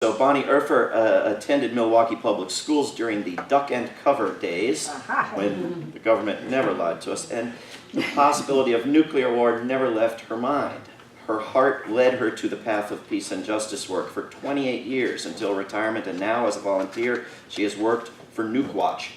So Bonnie Urfer attended Milwaukee Public Schools during the duck and cover days, when the government never lied to us, and the possibility of nuclear war never left her mind. Her heart led her to the path of peace and justice work for 28 years until retirement, and now as a volunteer she has worked for Nukewatch.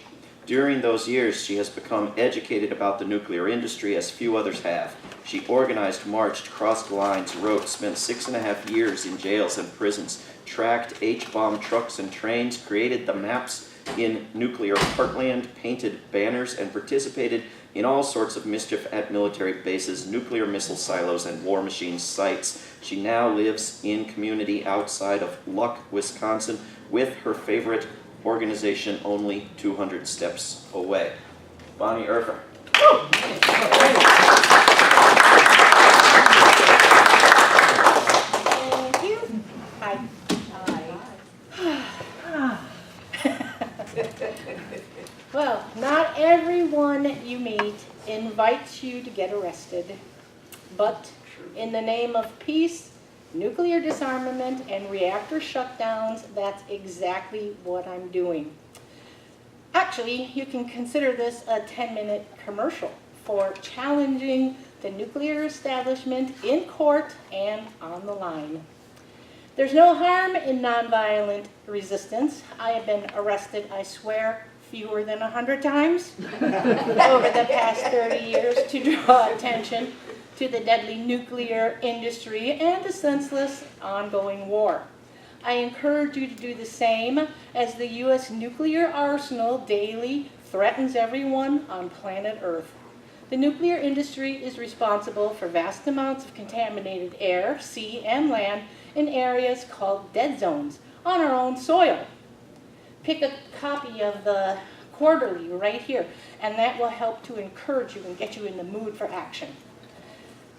During those years she has become educated about the nuclear industry as few others have. She organized, marched, crossed lines, wrote, spent 6.5 years in jails and prisons, tracked H-bomb trucks and trains, created the maps in nuclear heartland, painted banners, and participated in all sorts of mischief at military bases, nuclear missile silos, and war machine sites. She now lives in community outside of Luck, Wisconsin, with her favorite organization only 200 steps away. Bonnie Urfer. Thank you. Hi. Well, not everyone you meet invites you to get arrested, but in the name of peace, nuclear disarmament, and reactor shutdowns, that's exactly what I'm doing. Actually, you can consider this a 10-minute commercial for challenging the nuclear establishment in court and on the line. There's no harm in nonviolent resistance. I have been arrested, I swear, fewer than 100 times over the past 30 years to draw attention to the deadly nuclear industry and the senseless ongoing war. I encourage you to do the same, as the U.S. nuclear arsenal daily threatens everyone on planet Earth. The nuclear industry is responsible for vast amounts of contaminated air, sea, and land in areas called dead zones on our own soil. Pick a copy of the quarterly right here, and that will help to encourage you and get you in the mood for action.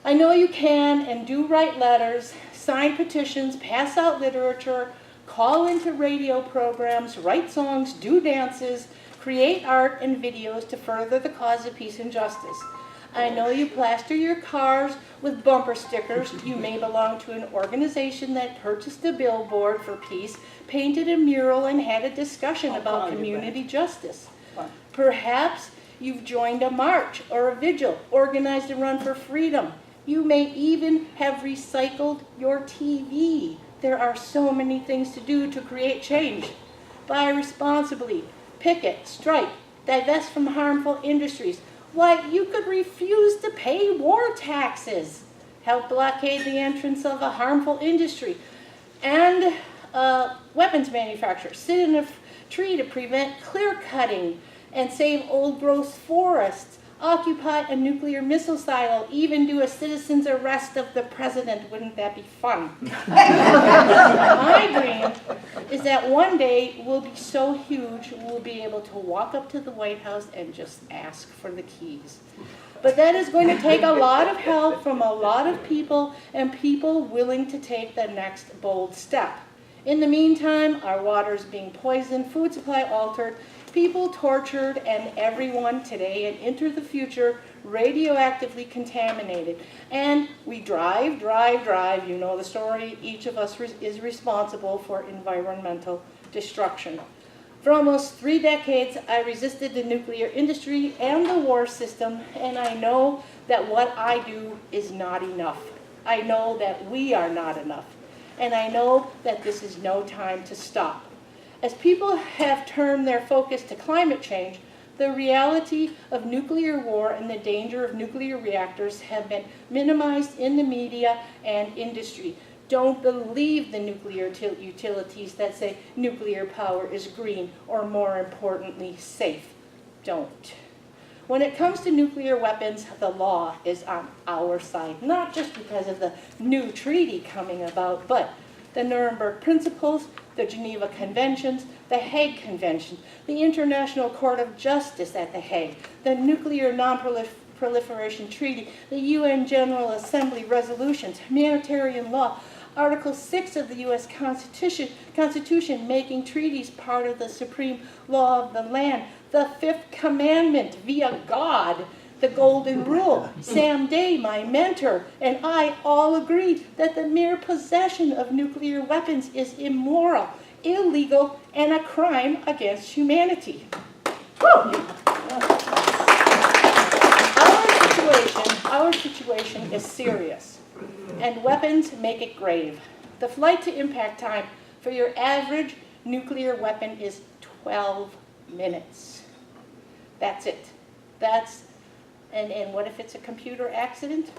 I know you can and do write letters, sign petitions, pass out literature, call into radio programs, write songs, do dances, create art and videos to further the cause of peace and justice. I know you plaster your cars with bumper stickers. You may belong to an organization that purchased a billboard for peace, painted a mural, and had a discussion about community justice. Perhaps you've joined a march or a vigil, organized a run for freedom. You may even have recycled your TV. There are so many things to do to create change. Buy responsibly, picket, strike, divest from harmful industries. Why, you could refuse to pay war taxes, help blockade the entrance of a harmful industry, and weapons manufacturers. Sit in a tree to prevent clear cutting and save old growth forests. Occupy a nuclear missile silo, even do a citizen's arrest of the president. Wouldn't that be fun? My dream is that one day we'll be so huge we'll be able to walk up to the White House and just ask for the keys. But that is going to take a lot of help from a lot of people, and people willing to take the next bold step. In the meantime, our water is being poisoned, food supply altered, people tortured, and everyone today and into the future radioactively contaminated. And we drive, you know the story, each of us is responsible for environmental destruction. For almost 3 decades, I resisted the nuclear industry and the war system, and I know that what I do is not enough. I know that we are not enough, and I know that this is no time to stop. As people have turned their focus to climate change, the reality of nuclear war and the danger of nuclear reactors have been minimized in the media and industry. Don't believe the nuclear utilities that say nuclear power is green or, more importantly, safe. Don't. When it comes to nuclear weapons, the law is on our side, not just because of the new treaty coming about, but the Nuremberg Principles, the Geneva Conventions, the Hague Convention, the International Court of Justice at The Hague, the Nuclear Non-Proliferation Treaty, the UN General Assembly resolutions, humanitarian law, Article 6 of the U.S. Constitution making treaties part of the supreme law of the land, the Fifth Commandment via God, the golden rule. Sam Day, my mentor, and I all agree that the mere possession of nuclear weapons is immoral, illegal, and a crime against humanity. Our situation is serious, and weapons make it grave. The flight to impact time for your average nuclear weapon is 12 minutes. That's it. And what if it's a computer accident?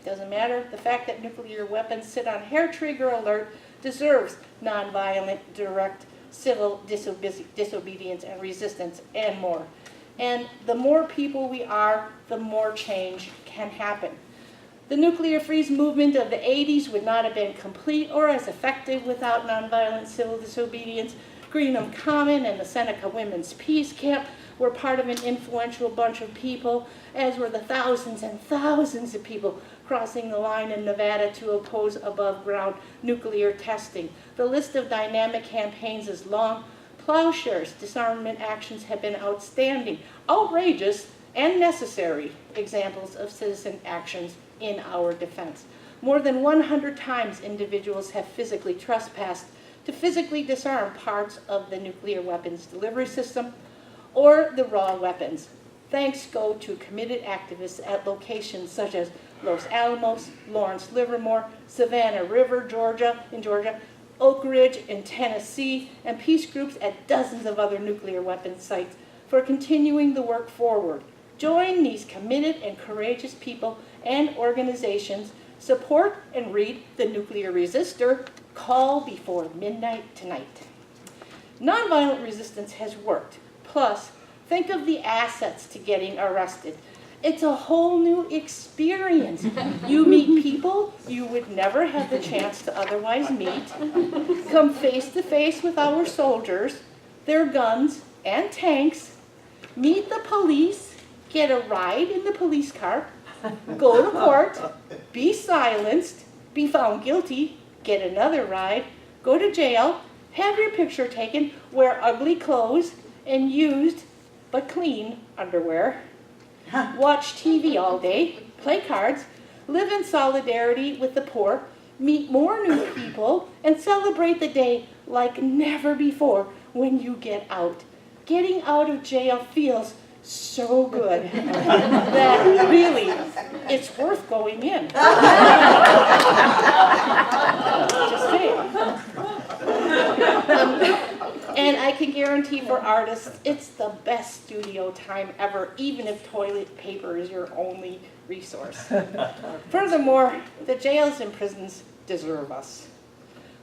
Doesn't matter. The fact that nuclear weapons sit on hair trigger alert deserves nonviolent, direct, civil disobedience and resistance and more. And the more people we are, the more change can happen. The nuclear freeze movement of the 80s would not have been complete or as effective without nonviolent civil disobedience. Greenham Common and the Seneca Women's Peace Camp were part of an influential bunch of people, as were the thousands and thousands of people crossing the line in Nevada to oppose above-ground nuclear testing. The list of dynamic campaigns is long. Plowshares disarmament actions have been outstanding, outrageous, and necessary examples of citizen actions in our defense. More than 100 times individuals have physically trespassed to physically disarm parts of the nuclear weapons delivery system or the raw weapons. Thanks go to committed activists at locations such as Los Alamos, Lawrence Livermore, Savannah River, in Georgia, Oak Ridge in Tennessee, and peace groups at dozens of other nuclear weapons sites for continuing the work forward. Join these committed and courageous people and organizations. Support and read The Nuclear Resistor, Call Before Midnight Tonight. Nonviolent resistance has worked. Plus, think of the assets to getting arrested. It's a whole new experience. You meet people you would never have the chance to otherwise meet. Come face to face with our soldiers, their guns and tanks. Meet the police, get a ride in the police car, go to court, be silenced, be found guilty, get another ride, go to jail, have your picture taken, wear ugly clothes and used but clean underwear. Watch TV all day, play cards, live in solidarity with the poor, meet more new people, and celebrate the day like never before when you get out. Getting out of jail feels so good that really it's worth going in. Just saying. And I can guarantee for artists, it's the best studio time ever, even if toilet paper is your only resource. Furthermore, the jails and prisons deserve us.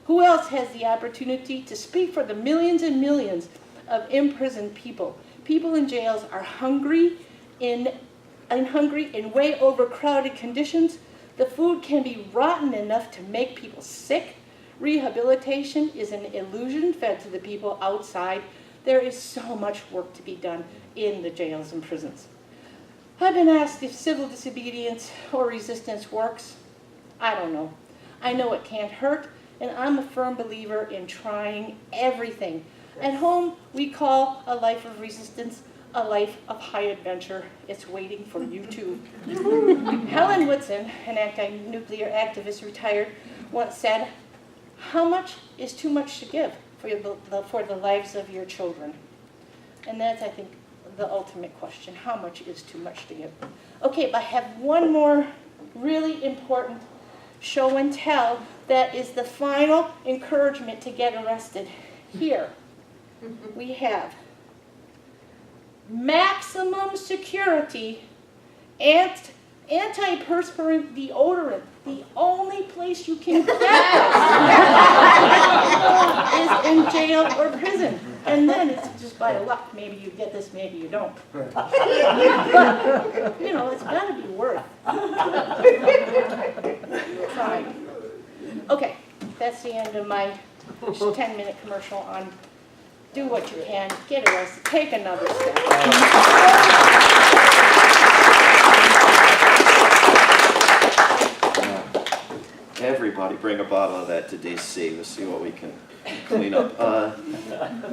Who else has the opportunity to speak for the millions and millions of imprisoned people? People in jails are hungry in way overcrowded conditions. The food can be rotten enough to make people sick. Rehabilitation is an illusion fed to the people outside. There is so much work to be done in the jails and prisons. I've been asked if civil disobedience or resistance works. I don't know. I know it can't hurt, and I'm a firm believer in trying everything. At home, we call a life of resistance a life of high adventure. It's waiting for you too. Helen Whitson, an anti-nuclear activist retired, once said, "How much is too much to give for the lives of your children?" And that's, I think, the ultimate question. How much is too much to give? Okay, but I have one more really important show and tell that is the final encouragement to get arrested. Here we have maximum security and antiperspirant deodorant. The only place you can get this is in jail or prison. And then it's just by luck. Maybe you get this, maybe you don't. But, you know, it's got to be worth trying. Okay, that's the end of my 10-minute commercial on do what you can, get arrested, take another step. Everybody bring a bottle of that to DC. We'll see what we can clean up.